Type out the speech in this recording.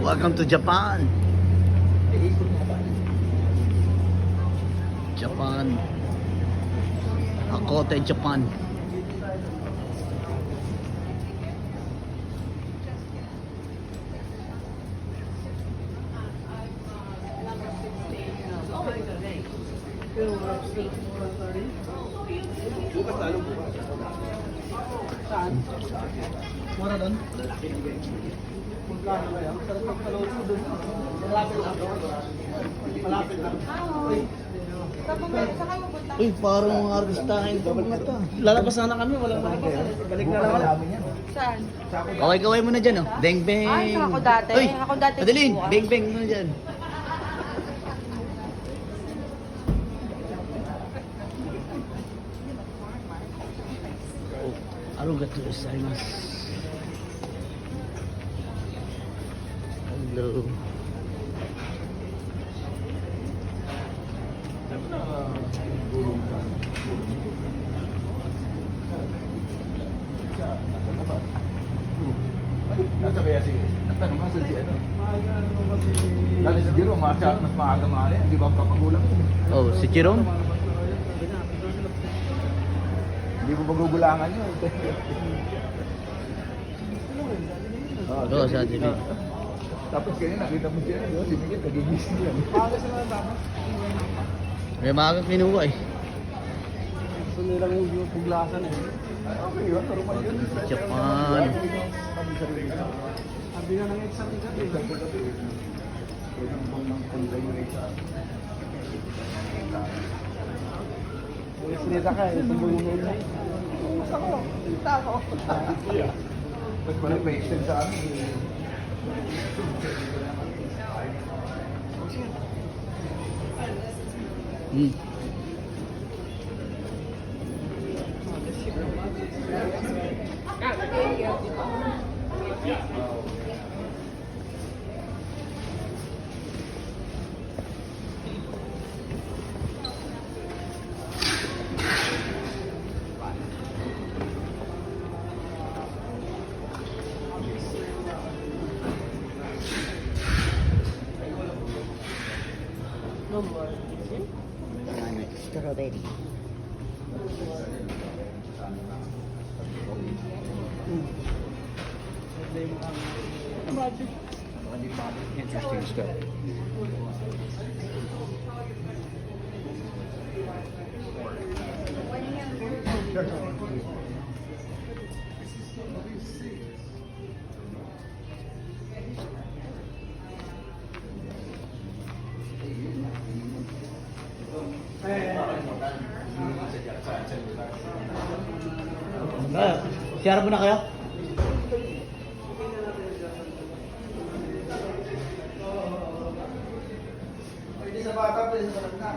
Welcome to Japan. Japan. Hakote, Japan. Bukas lalo bukas. Saan? Mura doon? Magkano ba yan? Sarap ng kalawin mo doon. Malapit lang doon. Malapit lang. Uy, parang mga artistahin to mga to. Lalabas na kami, walang malabas. Balik na naman. Saan? Kaway-kaway mo na dyan, oh. Beng beng. Ay, ako dati. Uy, Ako dati. Adeline, beng beng mo na dyan. Arigatou gozaimasu. Hello. Nasa kaya si nagtanong nga si ano. Dati siguro mas maaga maaga, di ba papagulang yun? Oh, si Chiron? Hindi ko magugulangan yun. Oo, sa TV. Tapos kaya nakita mo siya, di ba? Si Miguel, nagigising yan. Maaga sila na dapat. May maaga kinuha eh. Gusto nilang yung puglasan eh. Okay yun, normal yun. Japan. Sabi nga ng exam ni Gabi. Sinita ka eh, sumbong mo yun. Mas ako, sinita ako. Mas pala pa extend sa amin. Hmm. Strawberry. Interesting stuff. Siara mo na kayo? Pwede sa bata, pwede sa bata.